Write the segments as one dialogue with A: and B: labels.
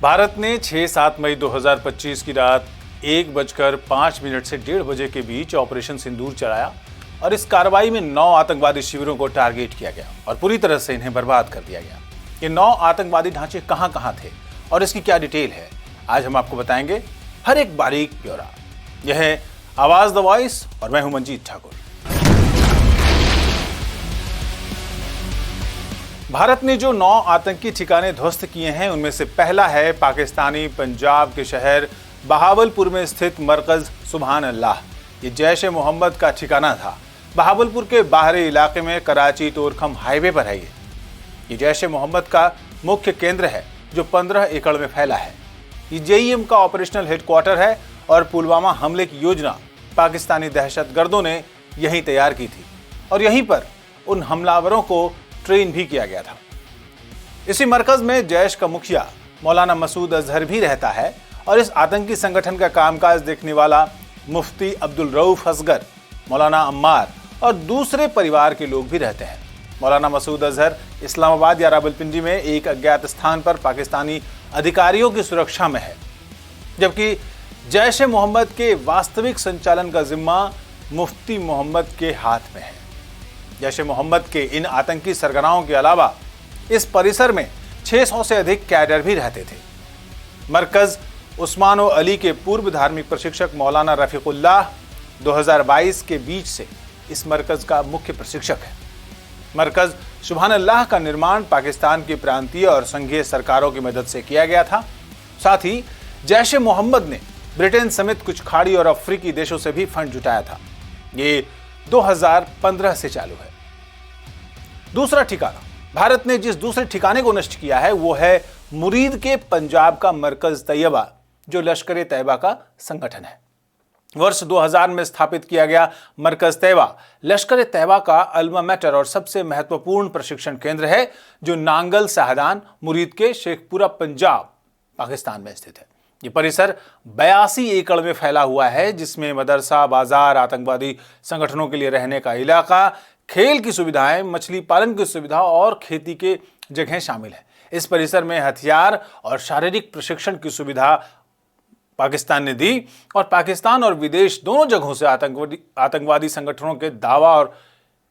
A: भारत ने 6-7 मई 2025 की रात 1:05 से 1:30 बजे के बीच ऑपरेशन सिंदूर चलाया और इस कार्रवाई में 9 आतंकवादी शिविरों को टारगेट किया गया और पूरी तरह से इन्हें बर्बाद कर दिया गया। ये 9 आतंकवादी ढांचे कहां थे और इसकी क्या डिटेल है, आज हम आपको बताएंगे हर एक बारीक ब्यौरा। यह है आवाज द वॉइस और मैं हूं मंजीत ठाकुर। भारत ने जो 9 आतंकी ठिकाने ध्वस्त किए हैं उनमें से पहला है पाकिस्तानी पंजाब के शहर बहावलपुर में स्थित मरकज सुभान अल्लाह। ये जैश ए मोहम्मद का ठिकाना था। बहावलपुर के बाहरी इलाके में कराची तोरखम हाईवे पर है। ये जैश ए मोहम्मद का मुख्य केंद्र है जो 15 एकड़ में फैला है। ये JEM का ऑपरेशनल हेडक्वार्टर है और पुलवामा हमले की योजना पाकिस्तानी दहशतगर्दों ने यहीं तैयार की थी और यहीं पर उन हमलावरों को ट्रेन भी किया गया था। इसी मरकज में जैश का मुखिया मौलाना मसूद अजहर भी रहता है और इस आतंकी संगठन का कामकाज देखने वाला मुफ्ती अब्दुल रऊफ असगर, मौलाना अम्मार और दूसरे परिवार के लोग भी रहते हैं। मौलाना मसूद अजहर इस्लामाबाद या रावलपिंडी में एक अज्ञात स्थान पर पाकिस्तानी अधिकारियों की सुरक्षा में है, जबकि जैश ए मोहम्मद के वास्तविक संचालन का जिम्मा मुफ्ती मोहम्मद के हाथ में है। जैश ए मोहम्मद के इन आतंकी सरगनाओं के अलावा इस परिसर में 600 से अधिक कैडर भी रहते थे। मरकज उस्मान अली के पूर्व धार्मिक प्रशिक्षक मौलाना रफीकुल्लाह 2022 के बीच से इस मरकज का मुख्य प्रशिक्षक है। मरकज सुभान अल्लाह का निर्माण पाकिस्तान की प्रांतीय और संघीय सरकारों की मदद से किया गया था। साथ ही जैश ए मोहम्मद ने ब्रिटेन समेत कुछ खाड़ी और अफ्रीकी देशों से भी फंड जुटाया था। ये 2015 से चालू है। दूसरा ठिकाना, भारत ने जिस दूसरे ठिकाने को नष्ट किया है वो है मुरीद के पंजाब का मरकज तैयबा, जो लश्कर तैयबा का संगठन है। वर्ष 2000 में स्थापित किया गया मरकज तैयबा लश्कर तैयबा का अल्मा मैटर और सबसे महत्वपूर्ण प्रशिक्षण केंद्र है, जो नांगल साहदान मुरीद के शेखपुरा पंजाब पाकिस्तान में स्थित है। ये परिसर 82 एकड़ में फैला हुआ है, जिसमें मदरसा, बाजार, आतंकवादी संगठनों के लिए रहने का इलाका, खेल की सुविधाएं, मछली पालन की सुविधा और खेती के जगह शामिल है। इस परिसर में हथियार और शारीरिक प्रशिक्षण की सुविधा पाकिस्तान ने दी और पाकिस्तान और विदेश दोनों जगहों से आतंकवादी संगठनों के दावा और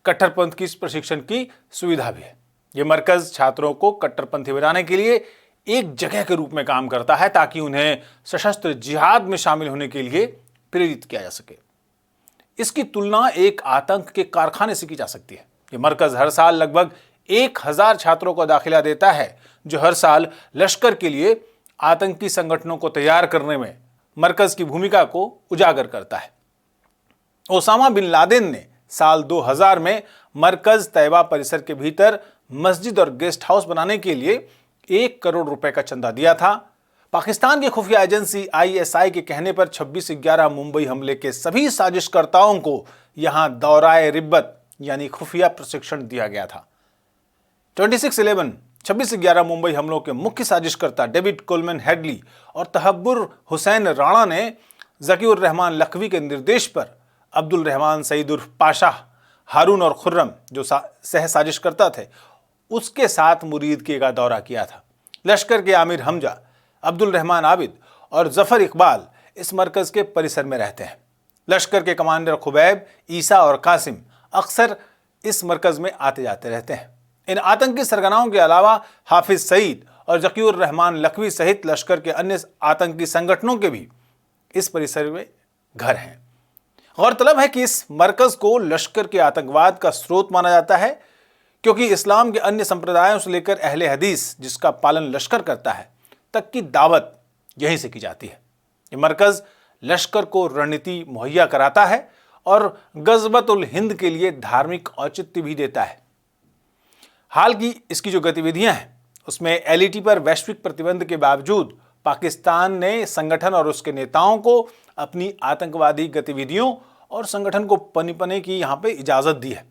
A: कट्टरपंथ की प्रशिक्षण की सुविधा भी है। ये मरकज छात्रों को कट्टरपंथी बनाने के लिए एक जगह के रूप में काम करता है ताकि उन्हें सशस्त्र जिहाद में शामिल होने के लिए प्रेरित किया जा सके। इसकी तुलना एक आतंक के कारखाने से की जा सकती है। ये मरकज हर साल लगभग 1000 छात्रों को दाखिला देता है, जो हर साल लश्कर के लिए आतंकी संगठनों को तैयार करने में मरकज की भूमिका को उजागर करता है। ओसामा बिन लादेन ने साल 2000 में मरकज तैयबा परिसर के भीतर मस्जिद और गेस्ट हाउस बनाने के लिए 1 करोड़ रुपए का चंदा दिया था। पाकिस्तान की खुफिया एजेंसी ISI के कहने पर 26/11 मुंबई हमले के सभी साजिशकर्ताओं को यहां दौराए रिब्बत यानी खुफिया प्रशिक्षण दिया गया था। 26/11 मुंबई हमलों के मुख्य साजिशकर्ता डेविड कोलमैन हेडली और तहब्बुर हुसैन राणा ने जकीउर रहमान लखवी के निर्देश पर अब्दुल रहमान सईद उर्फ पाशा, हारून और खुर्रम जो सह साजिशकर्ता थे, उसके साथ मुरीद के का दौरा किया था। लश्कर के आमिर हमजा, अब्दुल रहमान आबिद और जफर इकबाल इस मरकज के परिसर में रहते हैं। लश्कर के कमांडर खुबैब, ईसा और कासिम अक्सर इस मरकज में आते जाते रहते हैं। इन आतंकी सरगनाओं के अलावा हाफिज सईद और जकीउर रहमान लखवी सहित लश्कर के अन्य आतंकी संगठनों के भी इस परिसर में घर हैं। गौरतलब है कि इस मरकज को लश्कर के आतंकवाद का स्रोत माना जाता है, क्योंकि इस्लाम के अन्य संप्रदायों से लेकर अहले हदीस, जिसका पालन लश्कर करता है, तक की दावत यहीं से की जाती है। ये मरकज लश्कर को रणनीति मुहैया कराता है और गज़वतुल हिंद के लिए धार्मिक औचित्य भी देता है। हाल की इसकी जो गतिविधियां हैं उसमें LET पर वैश्विक प्रतिबंध के बावजूद पाकिस्तान ने संगठन और उसके नेताओं को अपनी आतंकवादी गतिविधियों और संगठन को पनपने की यहां पे इजाजत दी है।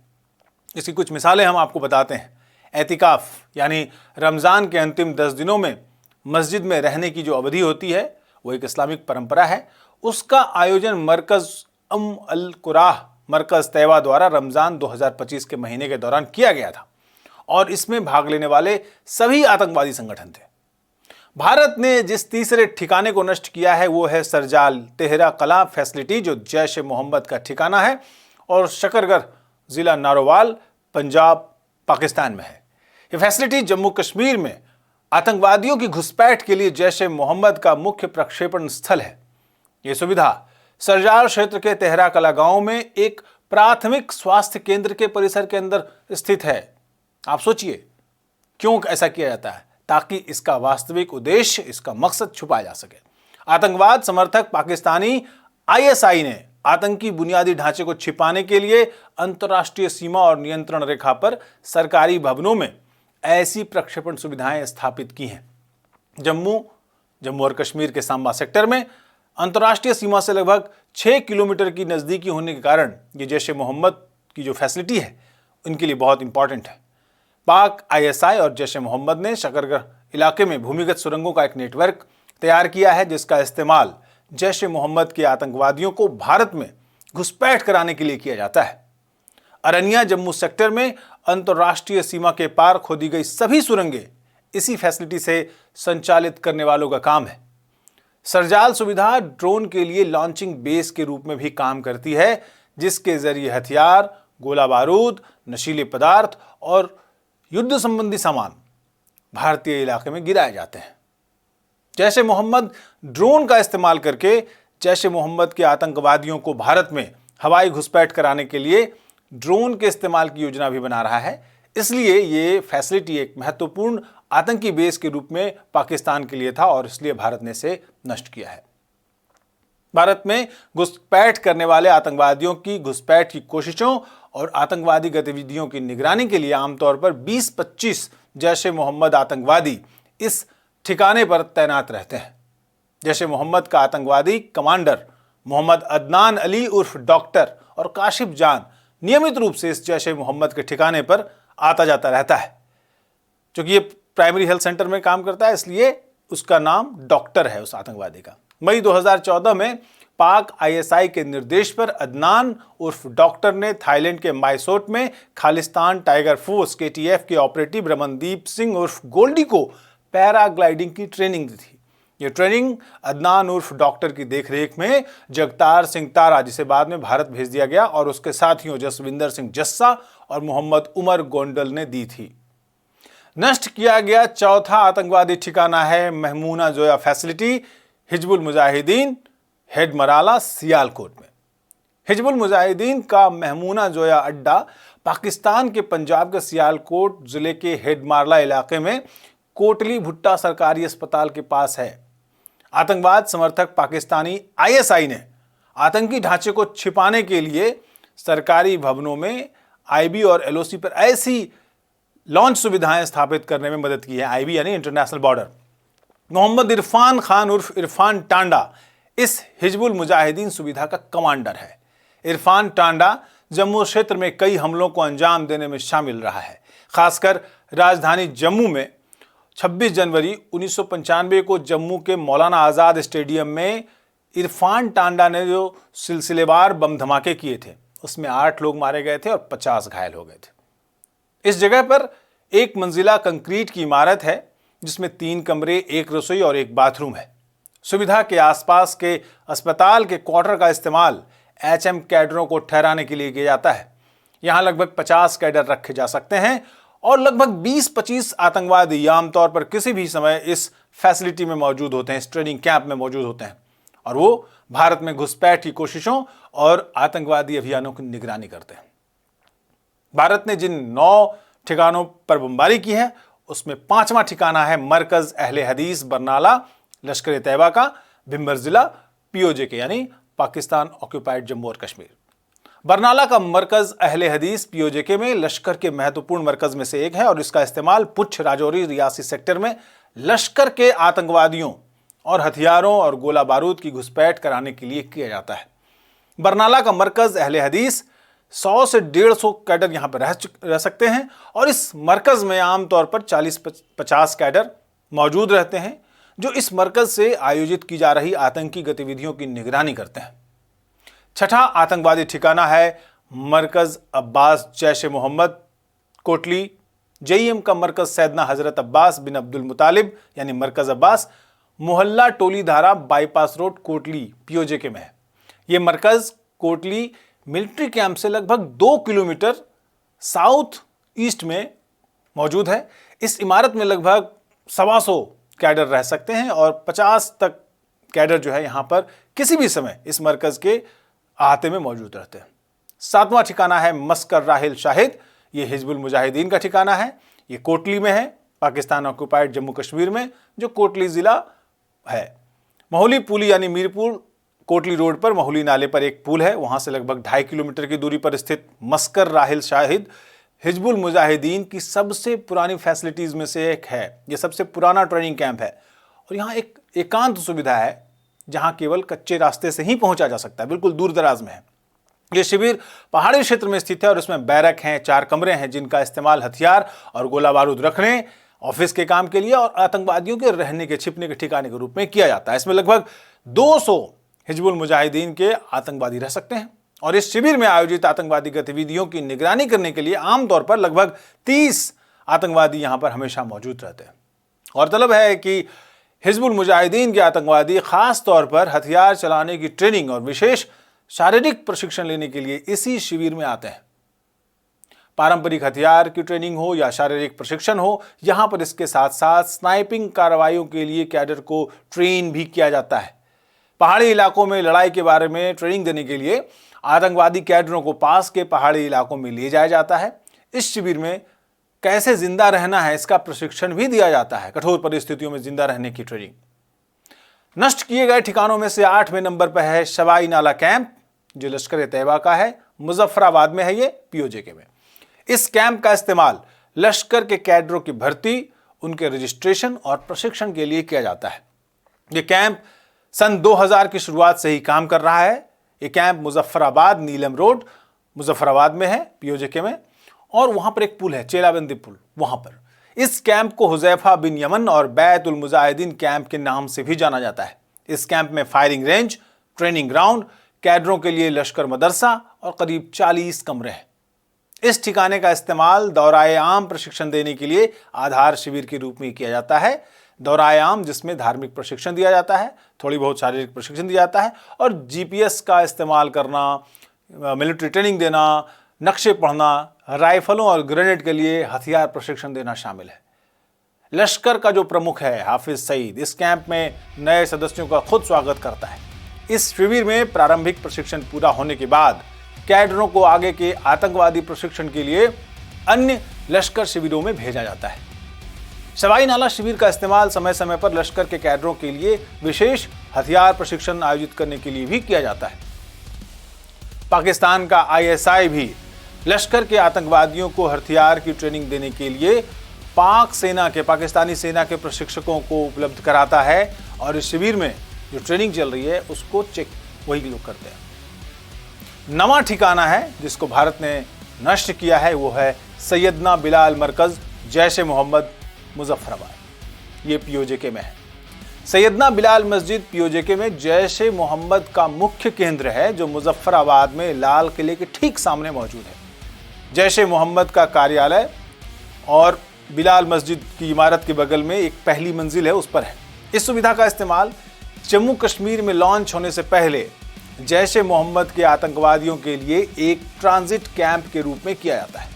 A: इसकी कुछ मिसालें हम आपको बताते हैं। एतिकाफ यानी रमज़ान के अंतिम 10 दिनों में मस्जिद में रहने की जो अवधि होती है वो एक इस्लामिक परंपरा है। उसका आयोजन मरकज अल कुराह मरकज तैयबा द्वारा रमज़ान 2025 के महीने के दौरान किया गया था और इसमें भाग लेने वाले सभी आतंकवादी संगठन थे। भारत ने जिस तीसरे ठिकाने को नष्ट किया है वो है सरजाल तेहरा कला फैसिलिटी, जो जैश ए मोहम्मद का ठिकाना है और शकरगढ़ जिला नारोवाल पंजाब पाकिस्तान में है। ये फैसिलिटी जम्मू कश्मीर में आतंकवादियों की घुसपैठ के लिए जैश ए मोहम्मद का मुख्य प्रक्षेपण स्थल है। ये सुविधा सरजाल क्षेत्र के तेहरा कला गांव में एक प्राथमिक स्वास्थ्य केंद्र के परिसर के अंदर स्थित है। आप सोचिए क्यों ऐसा किया जाता है, ताकि इसका वास्तविक उद्देश्य, इसका मकसद छुपाया जा सके। आतंकवाद समर्थक पाकिस्तानी आईएसआई ने आतंकी बुनियादी ढांचे को छिपाने के लिए अंतर्राष्ट्रीय सीमा और नियंत्रण रेखा पर सरकारी भवनों में ऐसी प्रक्षेपण सुविधाएं स्थापित की हैं। जम्मू और कश्मीर के सांबा सेक्टर में अंतर्राष्ट्रीय सीमा से लगभग 6 किलोमीटर की नजदीकी होने के कारण ये जैश ए मोहम्मद की जो फैसिलिटी है उनके लिए बहुत इंपॉर्टेंट है। पाक आईएसआई और जैश ए मोहम्मद ने शकरगढ़ इलाके में भूमिगत सुरंगों का एक नेटवर्क तैयार किया है, जिसका इस्तेमाल जैश ए मोहम्मद के आतंकवादियों को भारत में घुसपैठ कराने के लिए किया जाता है। अरनिया जम्मू सेक्टर में अंतर्राष्ट्रीय सीमा के पार खोदी गई सभी सुरंगें इसी फैसिलिटी से संचालित करने वालों का काम है। सरजाल सुविधा ड्रोन के लिए लॉन्चिंग बेस के रूप में भी काम करती है, जिसके जरिए हथियार, गोला बारूद, नशीले पदार्थ और युद्ध संबंधी सामान भारतीय इलाके में गिराए जाते हैं। जैश ए मोहम्मद ड्रोन का इस्तेमाल करके जैश ए मोहम्मद के आतंकवादियों को भारत में हवाई घुसपैठ कराने के लिए ड्रोन के इस्तेमाल की योजना भी बना रहा है। इसलिए ये फैसिलिटी एक महत्वपूर्ण आतंकी बेस के रूप में पाकिस्तान के लिए था और इसलिए भारत ने इसे नष्ट किया है। भारत में घुसपैठ करने वाले आतंकवादियों की घुसपैठ की कोशिशों और आतंकवादी गतिविधियों की निगरानी के लिए आमतौर पर 20-25 जैश ए मोहम्मद आतंकवादी इस ठिकाने पर तैनात रहते हैं। जैश ए मोहम्मद का आतंकवादी कमांडर मोहम्मद अदनान अली उर्फ डॉक्टर और काशिफ जान नियमित रूप से इस जैश ए मोहम्मद के ठिकाने पर आता जाता रहता है। क्योंकि ये प्राइमरी हेल्थ सेंटर में काम करता है, इसलिए उसका नाम डॉक्टर है उस आतंकवादी का। मई 2014 में पाक आईएसआई के निर्देश पर अदनान उर्फ डॉक्टर ने थाईलैंड के माइसोट में खालिस्तान टाइगर फोर्स केटीएफ के ऑपरेटिव रमनदीप सिंह उर्फ गोल्डी को पैराग्लाइडिंग की ट्रेनिंग दी थी। यह ट्रेनिंग अदनान उर्फ डॉक्टर की देखरेख में जगतार सिंह तारा, जिसे बाद में भारत भेज दिया गया, और उसके साथियों जसविंदर सिंह जस्सा और मोहम्मद उमर गोंडल ने दी थी। नष्ट किया गया चौथा आतंकवादी ठिकाना है महमूना जोया फैसिलिटी, हिजबुल मुजाहिदीन हेड मराला सियालकोट में। हिजबुल मुजाहिदीन का महमूना जोया अड्डा पाकिस्तान के पंजाब के सियालकोट जिले के हेडमारला इलाके में कोटली भुट्टा सरकारी अस्पताल के पास है। आतंकवाद समर्थक पाकिस्तानी आईएसआई ने आतंकी ढांचे को छिपाने के लिए सरकारी भवनों में आईबी और एलओसी पर ऐसी लॉन्च सुविधाएं स्थापित करने में मदद की है। आईबी यानी इंटरनेशनल बॉर्डर। मोहम्मद इरफान खान उर्फ इरफान टांडा इस हिजबुल मुजाहिदीन सुविधा का कमांडर है। इरफान टांडा जम्मू क्षेत्र में कई हमलों को अंजाम देने में शामिल रहा है। खासकर राजधानी जम्मू में 26 जनवरी 1995 को जम्मू के मौलाना आज़ाद स्टेडियम में इरफान टांडा ने जो सिलसिलेवार बम धमाके किए थे, उसमें 8 लोग मारे गए थे और 50 घायल हो गए थे। इस जगह पर एक मंजिला कंक्रीट की इमारत है, जिसमें 3 कमरे, 1 रसोई और 1 बाथरूम है। सुविधा के आसपास के अस्पताल के क्वार्टर का इस्तेमाल एचएम कैडरों को ठहराने के लिए किया जाता है। यहाँ लगभग 50 कैडर रखे जा सकते हैं और लगभग 20-25 आतंकवादी आमतौर पर किसी भी समय इस फैसिलिटी में मौजूद होते हैं, इस ट्रेनिंग कैंप में मौजूद होते हैं, और वो भारत में घुसपैठ की कोशिशों और आतंकवादी अभियानों की निगरानी करते हैं। भारत ने जिन 9 ठिकानों पर बमबारी की है, उसमें 5वां ठिकाना है मरकज अहले हदीस बरनाला, लश्कर तैयबा का भिम्बर जिला, पीओजेके यानी पाकिस्तान ऑक्यूपाइड जम्मू और कश्मीर। बरनाला का मरकज अहले हदीस पीओजेके में लश्कर के महत्वपूर्ण मरकज में से एक है और इसका इस्तेमाल पुंछ राजौरी रियासी सेक्टर में लश्कर के आतंकवादियों और हथियारों और गोला बारूद की घुसपैठ कराने के लिए किया जाता है। बरनाला का मरकज अहले हदीस 100 से 150 कैडर यहाँ पर रह सकते हैं और इस मरकज में आमतौर पर 40-50 कैडर मौजूद रहते हैं, जो इस मरकज से आयोजित की जा रही आतंकी गतिविधियों की निगरानी करते हैं। छठा आतंकवादी ठिकाना है मरकज अब्बास जैश ए मोहम्मद कोटली JEM का मरकज सैदना हजरत अब्बास बिन अब्दुल मुतालिब यानी मरकज अब्बास, मोहल्ला टोली धारा बाईपास रोड कोटली POJK में है। ये मरकज कोटली मिलिट्री कैंप से लगभग 2 किलोमीटर साउथ ईस्ट में मौजूद है। इस इमारत में लगभग 125 कैडर रह सकते हैं और 50 तक कैडर जो है यहाँ पर किसी भी समय इस मरकज के अहाते में मौजूद रहते हैं। 7वां ठिकाना है मस्कर राहिल शाहिद। ये हिजबुल मुजाहिदीन का ठिकाना है। ये कोटली में है, पाकिस्तान ऑक्युपाइड जम्मू कश्मीर में, जो कोटली जिला है। महुली पुली यानी मीरपुर कोटली रोड पर महुली नाले पर एक पुल है, वहां से लगभग 2.5 किलोमीटर की दूरी पर स्थित मस्कर राहिल शाहिद हिजबुल मुजाहिदीन की सबसे पुरानी फैसिलिटीज में से एक है। यह सबसे पुराना ट्रेनिंग कैंप है और यहाँ एक एकांत सुविधा है जहां केवल कच्चे रास्ते से ही पहुंचा जा सकता है, बिल्कुल दूर दराज में है। यह शिविर पहाड़ी क्षेत्र में स्थित है और इसमें बैरक हैं, 4 कमरे हैं जिनका इस्तेमाल हथियार और गोला बारूद रखने, ऑफिस के काम के लिए और आतंकवादियों के रहने के छिपने के ठिकाने के रूप में किया जाता है। इसमें लगभग 200 हिजबुल मुजाहिदीन के आतंकवादी रह सकते हैं और इस शिविर में आयोजित आतंकवादी गतिविधियों की निगरानी करने के लिए आमतौर पर लगभग 30 आतंकवादी यहां पर हमेशा मौजूद रहते हैं। गौरतलब है कि हिजबुल मुजाहिदीन के आतंकवादी खास तौर पर हथियार चलाने की ट्रेनिंग और विशेष शारीरिक प्रशिक्षण लेने के लिए इसी शिविर में आते हैं। पारंपरिक हथियार की ट्रेनिंग हो या शारीरिक प्रशिक्षण हो, यहां पर इसके साथ साथ स्नाइपिंग कार्रवाइयों के लिए कैडर को ट्रेन भी किया जाता है। पहाड़ी इलाकों में लड़ाई के बारे में ट्रेनिंग देने के लिए आतंकवादी कैडरों को पास के पहाड़ी इलाकों में ले जाया जाता है। इस शिविर में कैसे जिंदा रहना है इसका प्रशिक्षण भी दिया जाता है, कठोर परिस्थितियों में जिंदा रहने की ट्रेनिंग। नष्ट किए गए ठिकानों में से 8वें नंबर पर है शवाई नाला कैंप, जो लश्कर तैयबा का है, मुजफ्फराबाद में है, ये POJK में। इस कैंप का इस्तेमाल लश्कर के कैडरों की भर्ती, उनके रजिस्ट्रेशन और प्रशिक्षण के लिए किया जाता है। यह कैंप सन 2000 की शुरुआत से ही काम कर रहा है। यह कैंप मुजफ्फराबाद नीलम रोड मुजफ्फराबाद में है, POJK में, और वहां पर एक पुल है, चेलाबंदी पुल, वहां पर। इस कैंप को हुजैफा बिन यमन और बैतुल मुजाहिदीन कैंप के नाम से भी जाना जाता है। इस कैंप में फायरिंग रेंज, ट्रेनिंग ग्राउंड, कैडरों के लिए लश्कर मदरसा और करीब 40 कमरे हैं। इस ठिकाने का इस्तेमाल दौराए आम प्रशिक्षण देने के लिए आधार शिविर के रूप में किया जाता है। दौराए आम जिसमें धार्मिक प्रशिक्षण दिया जाता है, थोड़ी बहुत शारीरिक प्रशिक्षण दिया जाता है और GPS का इस्तेमाल करना, मिलिट्री ट्रेनिंग देना, नक्शे पढ़ना, राइफलों और ग्रेनेड के लिए हथियार प्रशिक्षण देना शामिल है। लश्कर का जो प्रमुख है हाफिज सईद इस कैंप में नए सदस्यों का खुद स्वागत करता है। इस शिविर में प्रारंभिक प्रशिक्षण पूरा होने के बाद कैडरों को आगे के आतंकवादी प्रशिक्षण के लिए अन्य लश्कर शिविरों में भेजा जाता है। शवाई नाला शिविर का इस्तेमाल समय समय पर लश्कर के कैडरों के लिए विशेष हथियार प्रशिक्षण आयोजित करने के लिए भी किया जाता है। पाकिस्तान का ISI भी लश्कर के आतंकवादियों को हथियार की ट्रेनिंग देने के लिए पाकिस्तानी सेना के प्रशिक्षकों को उपलब्ध कराता है और इस शिविर में जो ट्रेनिंग चल रही है उसको चेक वही लोग करते हैं। 9वां ठिकाना है जिसको भारत ने नष्ट किया है, वो है सैयदना बिलाल मरकज जैश ए मोहम्मद मुजफ्फराबाद। ये POJK में है। सैयदना बिलाल मस्जिद POJK में जैश ए मोहम्मद का मुख्य केंद्र है, जो मुजफ्फराबाद में लाल किले के ठीक सामने मौजूद है। जैश ए मोहम्मद का कार्यालय और बिलाल मस्जिद की इमारत के बगल में एक पहली मंजिल है, उस पर है। इस सुविधा का इस्तेमाल जम्मू कश्मीर में लॉन्च होने से पहले जैश ए मोहम्मद के आतंकवादियों के लिए एक ट्रांजिट कैंप के रूप में किया जाता है।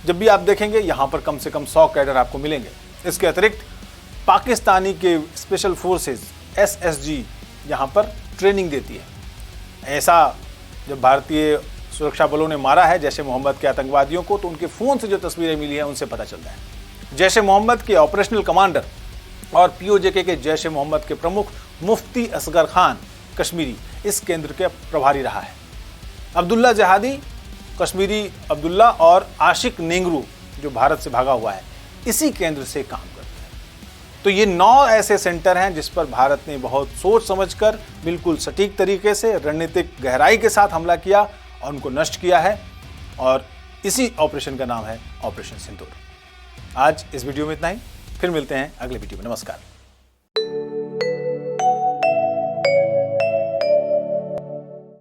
A: जब भी आप देखेंगे यहां पर कम से कम 100 कैडर आपको मिलेंगे। इसके अतिरिक्त पाकिस्तानी के स्पेशल फोर्सेस SSG यहां पर ट्रेनिंग देती है। ऐसा जब भारतीय सुरक्षा बलों ने मारा है जैश ए मोहम्मद के आतंकवादियों को, तो उनके फोन से जो तस्वीरें मिली हैं उनसे पता चलता है। जैश ए मोहम्मद के ऑपरेशनल कमांडर और POJK के जैश ए मोहम्मद के प्रमुख मुफ्ती असगर खान कश्मीरी इस केंद्र के प्रभारी रहा है। अब्दुल्ला जहादी, कश्मीरी अब्दुल्ला और आशिक नेंगरू जो भारत से भागा हुआ है, इसी केंद्र से काम करते हैं। तो ये 9 ऐसे सेंटर हैं जिस पर भारत ने बहुत सोच समझकर बिल्कुल सटीक तरीके से रणनीतिक गहराई के साथ हमला किया और उनको नष्ट किया है, और इसी ऑपरेशन का नाम है ऑपरेशन सिंदूर। आज इस वीडियो में इतना ही, फिर मिलते हैं अगले वीडियो में। नमस्कार।